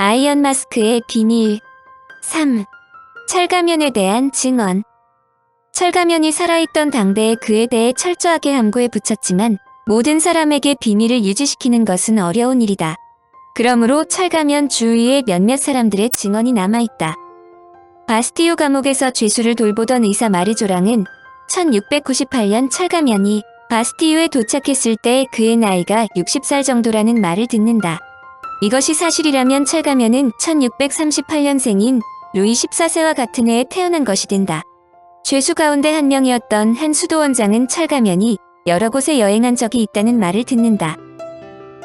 아이언 마스크의 비밀. 3. 철가면에 대한 증언. 철가면이 살아있던 당대에 그에 대해 철저하게 함구에 붙였지만 모든 사람에게 비밀을 유지시키는 것은 어려운 일이다. 그러므로 철가면 주위에 몇몇 사람들의 증언이 남아있다. 바스티유 감옥에서 죄수를 돌보던 의사 마르조랑은 1698년 철가면이 바스티유에 도착했을 때 그의 나이가 60살 정도라는 말을 듣는다. 이것이 사실이라면 철가면은 1638년생인 루이 14세와 같은 해에 태어난 것이 된다. 죄수 가운데 한 명이었던 한 수도원장은 철가면이 여러 곳에 여행한 적이 있다는 말을 듣는다.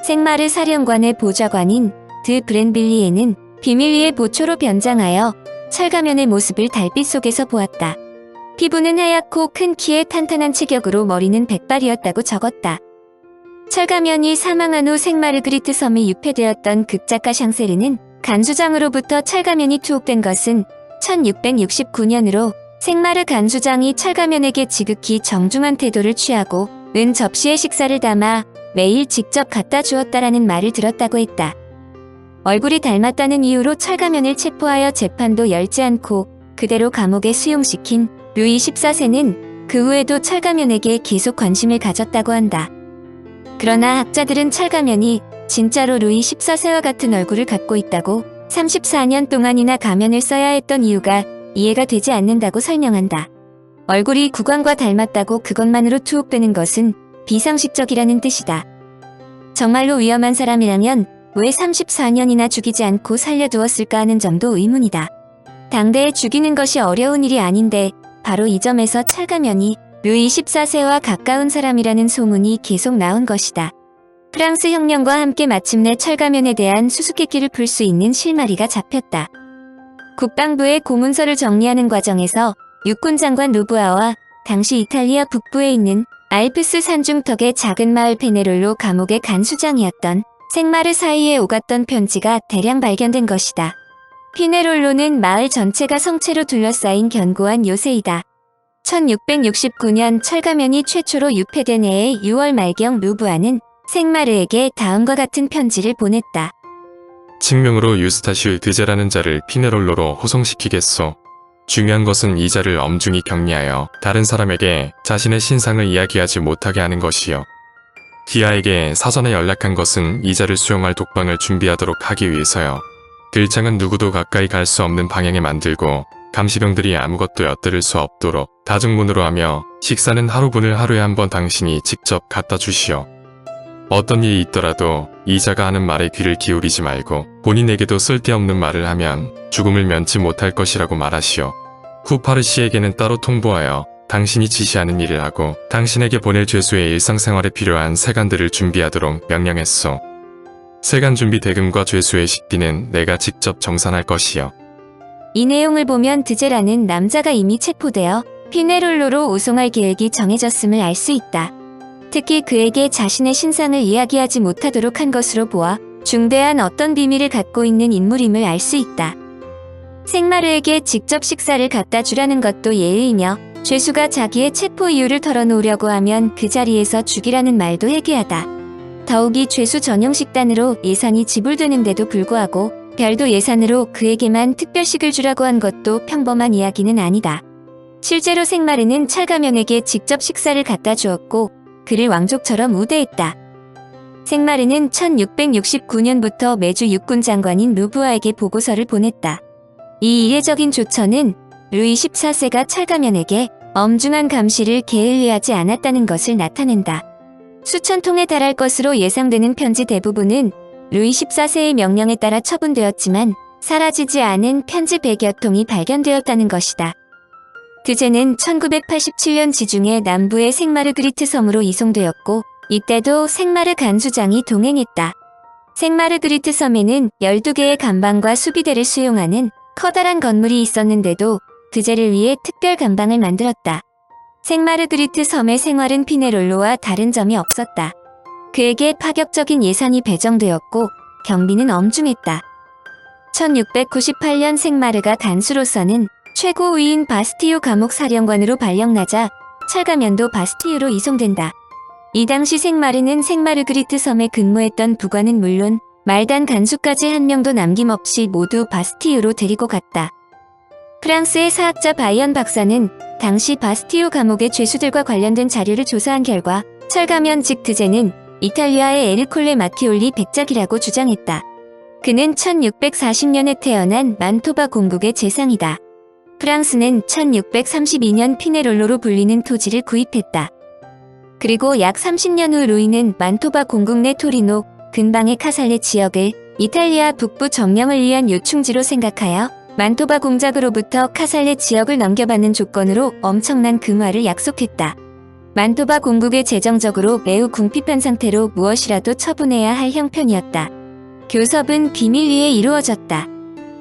생마르 사령관의 보좌관인 드 브렌빌리에는 비밀리에 보초로 변장하여 철가면의 모습을 달빛 속에서 보았다. 피부는 하얗고 큰 키에 탄탄한 체격으로 머리는 백발이었다고 적었다. 철가면이 사망한 후 생마르그리트 섬이 유폐되었던 극작가 샹세르는 간수장으로부터 철가면이 투옥된 것은 1669년으로 생마르 간수장이 철가면에게 지극히 정중한 태도를 취하고 은 접시에 식사를 담아 매일 직접 갖다 주었다라는 말을 들었다고 했다. 얼굴이 닮았다는 이유로 철가면을 체포하여 재판도 열지 않고 그대로 감옥에 수용시킨 루이 14세는 그 후에도 철가면에게 계속 관심을 가졌다고 한다. 그러나 학자들은 철가면이 진짜로 루이 14세와 같은 얼굴을 갖고 있다고 34년 동안이나 가면을 써야 했던 이유가 이해가 되지 않는다고 설명한다. 얼굴이 국왕과 닮았다고 그것만으로 투옥되는 것은 비상식적이라는 뜻이다. 정말로 위험한 사람이라면 왜 34년이나 죽이지 않고 살려두었을까 하는 점도 의문이다. 당대에 죽이는 것이 어려운 일이 아닌데 바로 이 점에서 철가면이 루이 14세와 가까운 사람이라는 소문이 계속 나온 것이다. 프랑스 혁명과 함께 마침내 철가면에 대한 수수께끼를 풀 수 있는 실마리가 잡혔다. 국방부의 고문서를 정리하는 과정에서 육군 장관 루브아와 당시 이탈리아 북부에 있는 알프스 산중턱의 작은 마을 페네롤로 감옥의 간수장이었던 생마르 사이에 오갔던 편지가 대량 발견된 것이다. 피네롤로는 마을 전체가 성체로 둘러싸인 견고한 요새이다. 1669년 철가면이 최초로 유폐된 해의 6월 말경 루브아는 생마르에게 다음과 같은 편지를 보냈다. 칙명으로 유스타시우 드제라는 자를 피네롤로로 호송시키겠소. 중요한 것은 이 자를 엄중히 격리하여 다른 사람에게 자신의 신상을 이야기하지 못하게 하는 것이요. 디아에게 사전에 연락한 것은 이 자를 수용할 독방을 준비하도록 하기 위해서요. 들장은 누구도 가까이 갈 수 없는 방향에 만들고 감시병들이 아무것도 엿들을 수 없도록 다중문으로 하며 식사는 하루분을 하루에 한 번 당신이 직접 갖다 주시오. 어떤 일이 있더라도 이자가 하는 말에 귀를 기울이지 말고 본인에게도 쓸데없는 말을 하면 죽음을 면치 못할 것이라고 말하시오. 후 파르시에게는 따로 통보하여 당신이 지시하는 일을 하고 당신에게 보낼 죄수의 일상생활에 필요한 세간들을 준비하도록 명령했소. 세간 준비 대금과 죄수의 식비는 내가 직접 정산할 것이요. 이 내용을 보면 드제라는 남자가 이미 체포되어 피네롤로로 오송할 계획이 정해졌음을 알 수 있다. 특히 그에게 자신의 신상을 이야기하지 못하도록 한 것으로 보아 중대한 어떤 비밀을 갖고 있는 인물임을 알 수 있다. 생마르에게 직접 식사를 갖다 주라는 것도 예의이며 죄수가 자기의 체포 이유를 털어놓으려고 하면 그 자리에서 죽이라는 말도 해괴하다. 더욱이 죄수 전용 식단으로 예산이 지불되는데도 불구하고 별도 예산으로 그에게만 특별식을 주라고 한 것도 평범한 이야기는 아니다. 실제로 생마르는 철가면에게 직접 식사를 갖다 주었고 그를 왕족처럼 우대했다. 생마르는 1669년부터 매주 육군 장관인 루브아에게 보고서를 보냈다. 이 이례적인 조처는 루이 14세가 철가면에게 엄중한 감시를 게을리하지 않았다는 것을 나타낸다. 수천 통에 달할 것으로 예상되는 편지 대부분은 루이 14세의 명령에 따라 처분되었지만 사라지지 않은 편지 100여 통이 발견되었다는 것이다. 드제는 1987년 지중해 남부의 생마르그리트 섬으로 이송되었고 이때도 생마르 간수장이 동행했다. 생마르그리트 섬에는 12개의 간방과 수비대를 수용하는 커다란 건물이 있었는데도 드제를 위해 특별 간방을 만들었다. 생마르그리트 섬의 생활은 피네롤로와 다른 점이 없었다. 그에게 파격적인 예산이 배정되었고 경비는 엄중했다. 1698년 생마르가 간수로서는 최고위인 바스티유 감옥 사령관으로 발령나자 철가면도 바스티유로 이송된다. 이 당시 생마르는 생마르그리트 섬에 근무했던 부관은 물론 말단 간수까지 한 명도 남김없이 모두 바스티유로 데리고 갔다. 프랑스의 사학자 바이언 박사는 당시 바스티유 감옥의 죄수들과 관련된 자료를 조사한 결과 철가면 즉 드제는 이탈리아의 에르콜레 마티올리 백작이라고 주장했다. 그는 1640년에 태어난 만토바 공국의 재상이다. 프랑스는 1632년 피네롤로로 불리는 토지를 구입했다. 그리고 약 30년 후 루이는 만토바 공국 내 토리노 근방의 카살레 지역을 이탈리아 북부 점령을 위한 요충지로 생각하여 만토바 공작으로부터 카살레 지역을 넘겨받는 조건으로 엄청난 금화를 약속했다. 만토바 공국의 재정적으로 매우 궁핍한 상태로 무엇이라도 처분해야 할 형편이었다. 교섭은 비밀 위에 이루어졌다.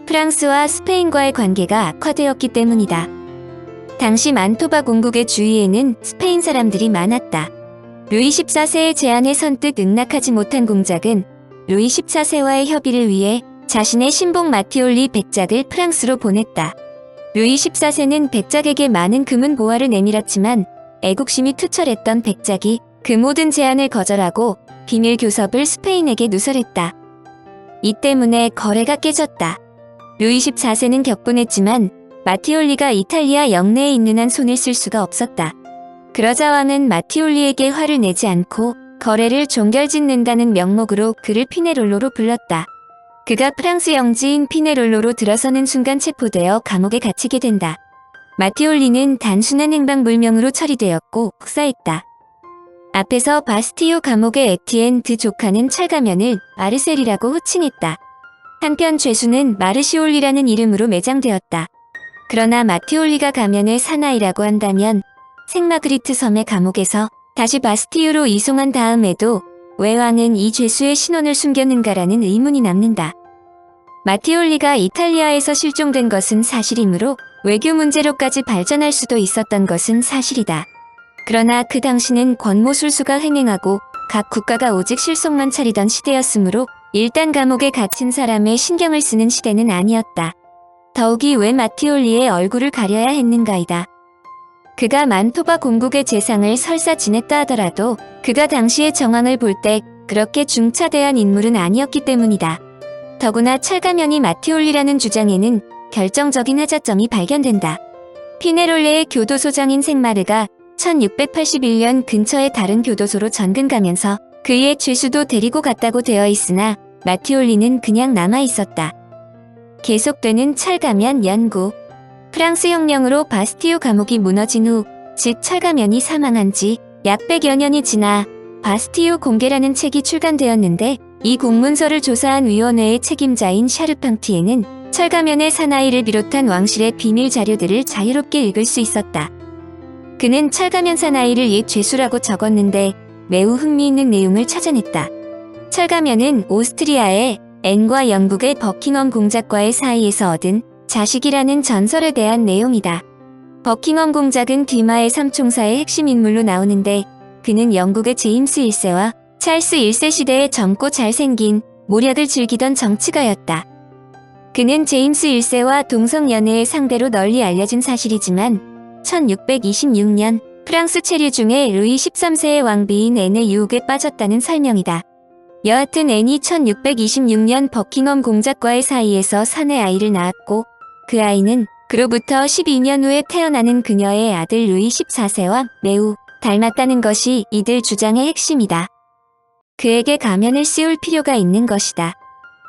프랑스와 스페인과의 관계가 악화되었기 때문이다. 당시 만토바 공국의 주위에는 스페인 사람들이 많았다. 루이 14세의 제안에 선뜻 응낙하지 못한 공작은 루이 14세와의 협의를 위해 자신의 신복 마티올리 백작을 프랑스로 보냈다. 루이 14세는 백작에게 많은 금은 보화를 내밀었지만 애국심이 투철했던 백작이 그 모든 제안을 거절하고 비밀 교섭을 스페인에게 누설했다. 이 때문에 거래가 깨졌다. 루이 14세는 격분했지만 마티올리가 이탈리아 영내에 있는 한 손을 쓸 수가 없었다. 그러자 왕은 마티올리에게 화를 내지 않고 거래를 종결짓는다는 명목으로 그를 피네롤로로 불렀다. 그가 프랑스 영지인 피네롤로로 들어서는 순간 체포되어 감옥에 갇히게 된다. 마티올리는 단순한 행방불명으로 처리되었고 국사했다. 앞에서 바스티유 감옥의 에티엔 드 조카는 철가면을 마르셀이라고 호칭했다. 한편 죄수는 마르시올리라는 이름으로 매장되었다. 그러나 마티올리가 가면을 사나이라고 한다면 생마그리트 섬의 감옥에서 다시 바스티유로 이송한 다음에도 왜 왕은 이 죄수의 신원을 숨겼는가라는 의문이 남는다. 마티올리가 이탈리아에서 실종된 것은 사실이므로 외교 문제로까지 발전할 수도 있었던 것은 사실이다. 그러나 그 당시는 권모술수가 횡행하고 각 국가가 오직 실속만 차리던 시대였으므로 일단 감옥에 갇힌 사람의 신경을 쓰는 시대는 아니었다. 더욱이 왜 마티올리의 얼굴을 가려야 했는가이다. 그가 만토바 공국의 재상을 설사 지냈다 하더라도 그가 당시의 정황을 볼 때 그렇게 중차대한 인물은 아니었기 때문이다. 더구나 철가면이 마티올리라는 주장에는 결정적인 하자점이 발견된다. 피네롤레의 교도소장인 생마르가 1681년 근처의 다른 교도소로 전근 가면서 그의 죄수도 데리고 갔다고 되어 있으나 마티올리는 그냥 남아 있었다. 계속되는 철가면 연구. 프랑스 혁명으로 바스티유 감옥이 무너진 후, 즉 철가면이 사망한 지 약 100여 년이 지나 바스티유 공개라는 책이 출간되었는데 이 공문서를 조사한 위원회의 책임자인 샤르팡티에는 철가면의 사나이를 비롯한 왕실의 비밀 자료들을 자유롭게 읽을 수 있었다. 그는 철가면 사나이를 옛 죄수라고 적었는데 매우 흥미있는 내용을 찾아냈다. 철가면은 오스트리아의 앤과 영국의 버킹엄 공작과의 사이에서 얻은 자식이라는 전설에 대한 내용이다. 버킹엄 공작은 뒤마의 삼총사의 핵심 인물로 나오는데 그는 영국의 제임스 1세와 찰스 1세 시대에 젊고 잘생긴 모략을 즐기던 정치가였다. 그는 제임스 1세와 동성연애의 상대로 널리 알려진 사실이지만 1626년 프랑스 체류 중에 루이 13세의 왕비인 앤의 유혹에 빠졌다는 설명이다. 여하튼 앤이 1626년 버킹엄 공작과의 사이에서 사내 아이를 낳았고 그 아이는 그로부터 12년 후에 태어나는 그녀의 아들 루이 14세와 매우 닮았다는 것이 이들 주장의 핵심이다. 그에게 가면을 씌울 필요가 있는 것이다.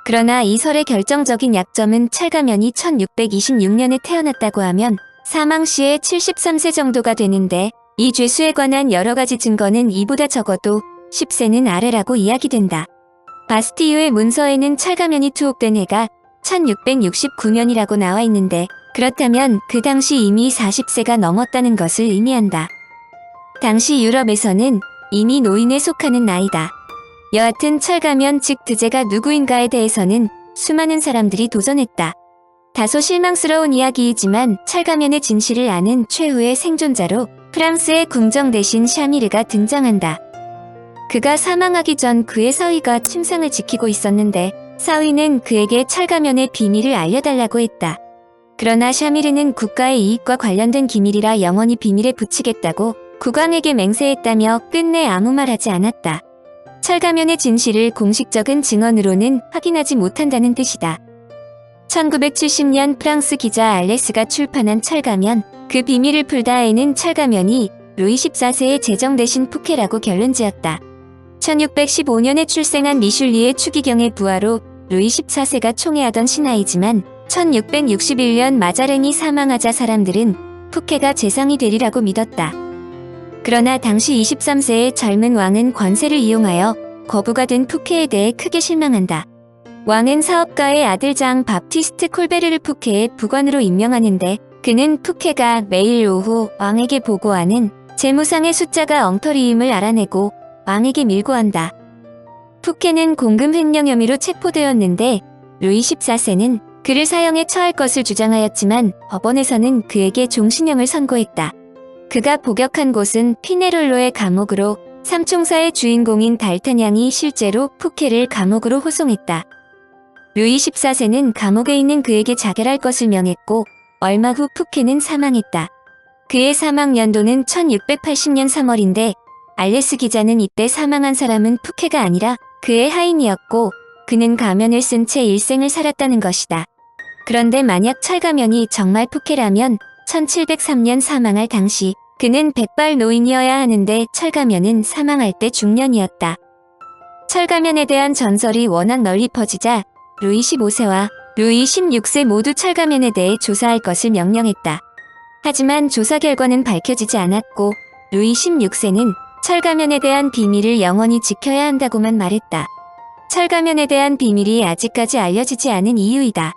그러나 이 설의 결정적인 약점은 철가면이 1626년에 태어났다고 하면 사망 시에 73세 정도가 되는데 이 죄수에 관한 여러 가지 증거는 이보다 적어도 10세는 아래라고 이야기된다. 바스티유의 문서에는 철가면이 투옥된 해가 1669년이라고 나와 있는데 그렇다면 그 당시 이미 40세가 넘었다는 것을 의미한다. 당시 유럽에서는 이미 노인에 속하는 나이다. 여하튼 철가면 즉 드제가 누구인가에 대해서는 수많은 사람들이 도전했다. 다소 실망스러운 이야기이지만 철가면의 진실을 아는 최후의 생존자로 프랑스의 궁정 대신 샤미르가 등장한다. 그가 사망하기 전 그의 사위가 침상을 지키고 있었는데 사위는 그에게 철가면의 비밀을 알려달라고 했다. 그러나 샤미르는 국가의 이익과 관련된 기밀이라 영원히 비밀에 붙이겠다고 국왕에게 맹세했다며 끝내 아무 말하지 않았다. 철가면의 진실을 공식적인 증언으로는 확인하지 못한다는 뜻이다. 1970년 프랑스 기자 알레스가 출판한 철가면, 그 비밀을 풀다에는 철가면이 루이 14세의 제정 대신 푸케라고 결론지었다. 1615년에 출생한 미슐리의 추기경의 부하로 루이 14세가 총애하던 신하이지만 1661년 마자랭이 사망하자 사람들은 푸케가 재상이 되리라고 믿었다. 그러나 당시 23세의 젊은 왕은 권세를 이용하여 거부가 된 푸케에 대해 크게 실망한다. 왕은 사업가의 아들 장 바프티스트 콜베르를 푸케의 부관으로 임명하는데 그는 푸케가 매일 오후 왕에게 보고하는 재무상의 숫자가 엉터리임을 알아내고 왕에게 밀고한다. 푸케는 공금 횡령 혐의로 체포되었는데 루이 14세는 그를 사형에 처할 것을 주장하였지만 법원에서는 그에게 종신형을 선고했다. 그가 복역한 곳은 피네롤로의 감옥으로 삼총사의 주인공인 달타냥이 실제로 푸케를 감옥으로 호송했다. 루이 14세는 감옥에 있는 그에게 자결할 것을 명했고 얼마 후 푸케는 사망했다. 그의 사망 연도는 1680년 3월인데 알레스 기자는 이때 사망한 사람은 푸케가 아니라 그의 하인이었고 그는 가면을 쓴 채 일생을 살았다는 것이다. 그런데 만약 철가면이 정말 푸케라면 1703년 사망할 당시 그는 백발 노인이어야 하는데 철가면은 사망할 때 중년이었다. 철가면에 대한 전설이 워낙 널리 퍼지자 루이 15세와 루이 16세 모두 철가면에 대해 조사할 것을 명령했다. 하지만 조사 결과는 밝혀지지 않았고 루이 16세는 철가면에 대한 비밀을 영원히 지켜야 한다고만 말했다. 철가면에 대한 비밀이 아직까지 알려지지 않은 이유이다.